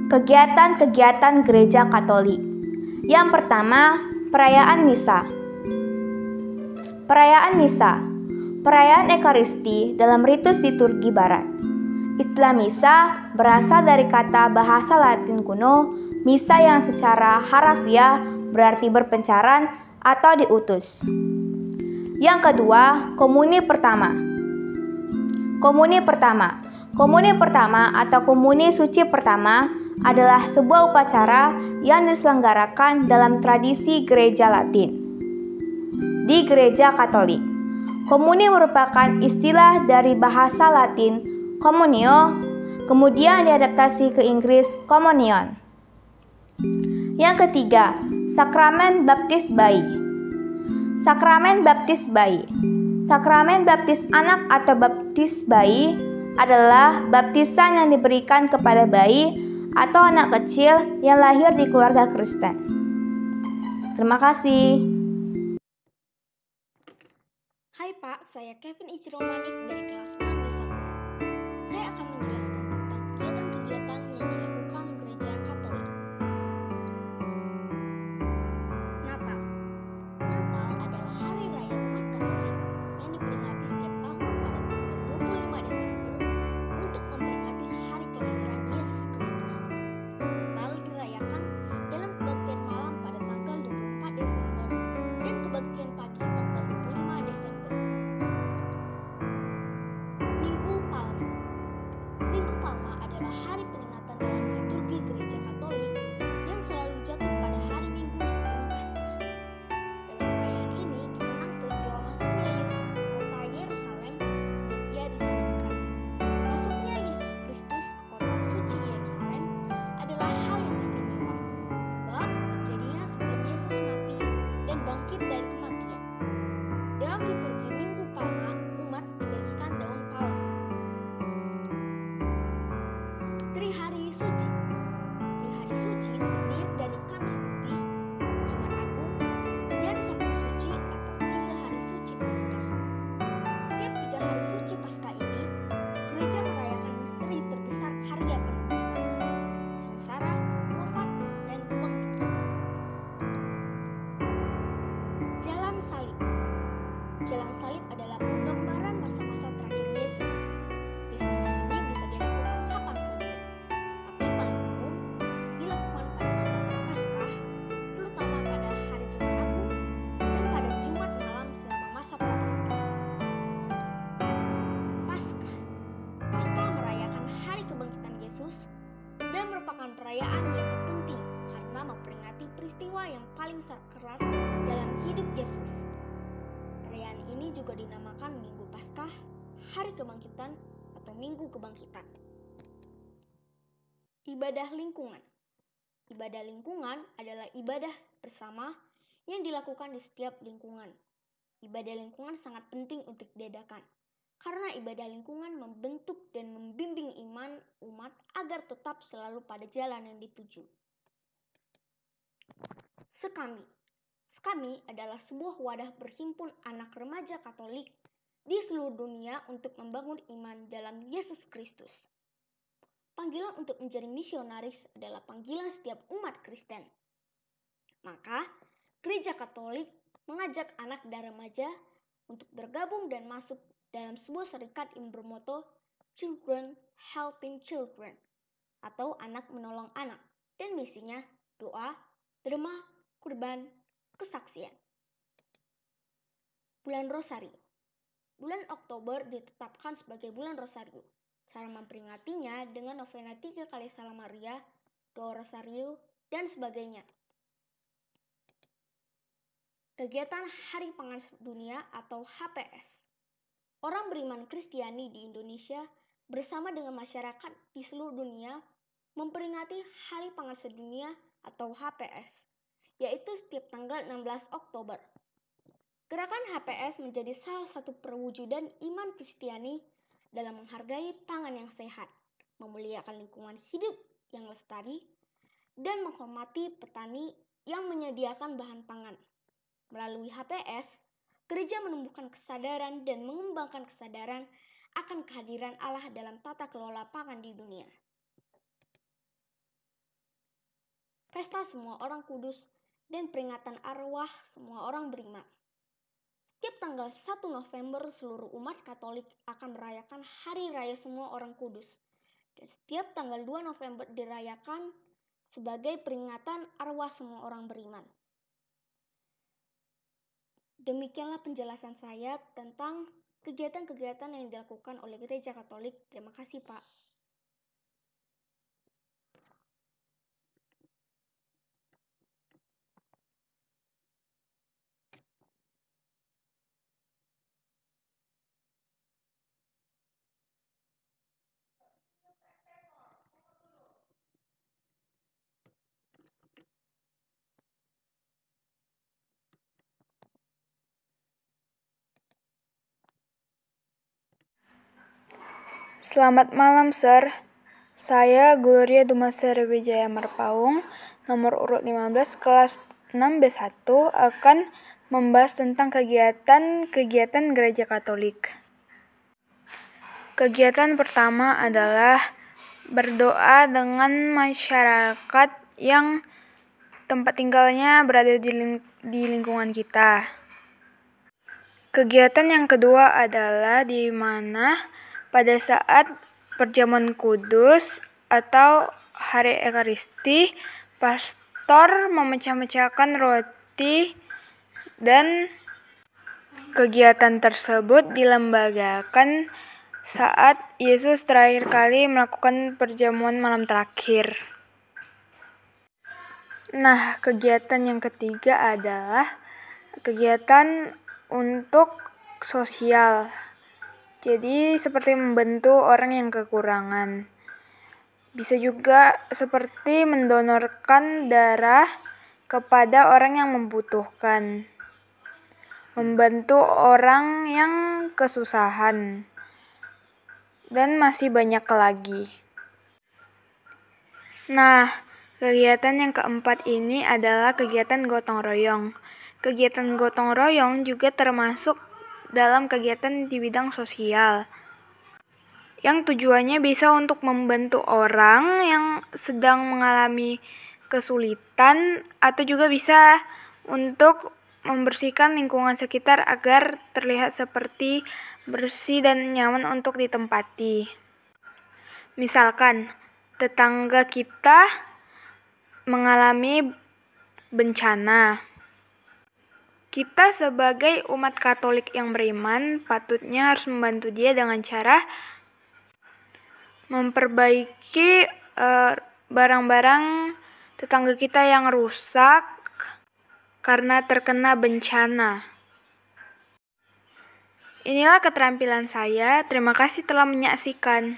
Kegiatan-kegiatan Gereja Katolik. Yang pertama, perayaan misa. Perayaan misa, perayaan Ekaristi dalam ritus liturgi Barat. Istilah misa berasal dari kata bahasa Latin kuno, misa yang secara harafiah berarti berpencaran atau diutus. Yang kedua, komuni pertama. Komuni pertama. Komuni pertama atau komuni suci pertama adalah sebuah upacara yang diselenggarakan dalam tradisi gereja Latin. Di Gereja Katolik, komuni merupakan istilah dari bahasa Latin communio, kemudian diadaptasi ke Inggris communion. Yang ketiga, sakramen baptis bayi. Sakramen baptis bayi. Sakramen baptis anak atau baptis bayi adalah baptisan yang diberikan kepada bayi atau anak kecil yang lahir di keluarga Kristen. Terima kasih. Hai Pak, saya Kevin Ichiromanik dari kelas 6 di Sabang. Saya akan menjelaskan tentang kegiatan-kegiatan yang dilakukan gereja Katolik. Natal. Natal adalah hari raya umat Katolik yang diperingati setiap tahun pada tanggal 25 Desember untuk memperingati hari kelahiran Yesus Kristus. Natal dirayakan dalam kebaktian malam pada tanggal 24 Desember dan kebaktian pagi tanggal 25 Desember. Minggu Palma. Minggu Palma adalah hari peringatan dalam liturgi gereja Katolik yang selalu jatuh pada hari Minggu sebelum Paskah. Dalam perayaan ini dikenang peristiwa masuknya Yesus ke kota Yerusalem sebelum ia disalibkan. Masuknya Yesus Kristus ke kota suci Yerusalem adalah hal yang istimewa, sebab terjadinya sebelum Yesus mati dan bangkit dari kematian. Dalam liturgi Minggu Palma, umat dibagikan daun palem. Trihari Suci. Trihari Suci terdiri dari Kamis Putih, Jumat Agung, dan Sabtu Suci atau 3 hari suci Paskah. Setiap 3 hari suci Paskah ini, gereja merayakan misteri terbesar karya penebusan, sengsara, wafat, dan kebangkitan. Jalan Salib. Jalan Salib adalah penggambaran masa-masa terakhir Yesus. Aktivasi ini bisa dilakukan kapan saja, tetapi paling umum dilakukan pada masa Prapaskah, terutama pada hari Jumat Agung dan pada Jumat malam selama masa Prapaskah. Paskah. Paskah merayakan hari kebangkitan Yesus dan merupakan perayaan yang terpenting karena memperingati peristiwa yang paling sakral dalam hidup Yesus. Perayaan ini juga dinamakan Minggu Paskah, Hari Kebangkitan, atau Minggu Kebangkitan. Ibadah lingkungan. Ibadah lingkungan adalah ibadah bersama yang dilakukan di setiap lingkungan. Ibadah lingkungan sangat penting untuk diadakan, karena ibadah lingkungan membentuk dan membimbing iman umat agar tetap selalu pada jalan yang dituju. Sekami. Sekami adalah sebuah wadah berhimpun anak remaja Katolik di seluruh dunia untuk membangun iman dalam Yesus Kristus. Panggilan untuk menjadi misionaris adalah panggilan setiap umat Kristen. Maka, Gereja Katolik mengajak anak dan remaja untuk bergabung dan masuk dalam sebuah serikat yang bermoto Children Helping Children atau anak menolong anak, dan misinya doa, derma, kurban, kesaksian. Bulan Rosario. Bulan Oktober ditetapkan sebagai bulan Rosario. Cara memperingatinya dengan novena 3 kali Salam Maria, doa Rosario, dan sebagainya. Kegiatan Hari Pangan Dunia atau HPS. Orang beriman Kristiani di Indonesia bersama dengan masyarakat di seluruh dunia memperingati Hari Pangan Sedunia atau HPS, yaitu setiap tanggal 16 Oktober. Gerakan HPS menjadi salah satu perwujudan iman Kristiani dalam menghargai pangan yang sehat, memuliakan lingkungan hidup yang lestari, dan menghormati petani yang menyediakan bahan pangan. Melalui HPS, gereja menumbuhkan kesadaran dan mengembangkan kesadaran akan kehadiran kehadiran Allah dalam tata kelola pangan di dunia. Pesta semua orang kudus dan peringatan arwah semua orang beriman. Setiap tanggal 1 November seluruh umat Katolik akan merayakan Hari Raya Semua Orang Kudus. Dan setiap tanggal 2 November dirayakan sebagai peringatan arwah semua orang beriman. Demikianlah penjelasan saya tentang kegiatan-kegiatan yang dilakukan oleh Gereja Katolik. Terima kasih, Pak. Selamat malam, Sir. Saya Gloria Dumasari Wijaya Marpaung, nomor urut 15, kelas 6B1, akan membahas tentang kegiatan Gereja Katolik. Kegiatan pertama adalah berdoa dengan masyarakat yang tempat tinggalnya berada di lingkungan kita. Kegiatan yang kedua adalah di mana pada saat perjamuan kudus atau hari Ekaristi, pastor memecah-mecahkan roti dan kegiatan tersebut dilembagakan saat Yesus terakhir kali melakukan perjamuan malam terakhir. Nah, kegiatan yang ketiga adalah kegiatan untuk sosial. Jadi seperti membantu orang yang kekurangan. Bisa juga seperti mendonorkan darah kepada orang yang membutuhkan. Membantu orang yang kesusahan. Dan masih banyak lagi. Nah, kegiatan yang keempat ini adalah kegiatan gotong royong. Kegiatan gotong royong juga termasuk dalam kegiatan di bidang sosial, yang tujuannya bisa untuk membantu orang yang sedang mengalami kesulitan atau juga bisa untuk membersihkan lingkungan sekitar agar terlihat seperti bersih dan nyaman untuk ditempati. Misalkan, tetangga kita mengalami bencana. Kita sebagai umat Katolik yang beriman patutnya harus membantu dia dengan cara memperbaiki barang-barang tetangga kita yang rusak karena terkena bencana. Inilah keterampilan saya. Terima kasih telah menyaksikan.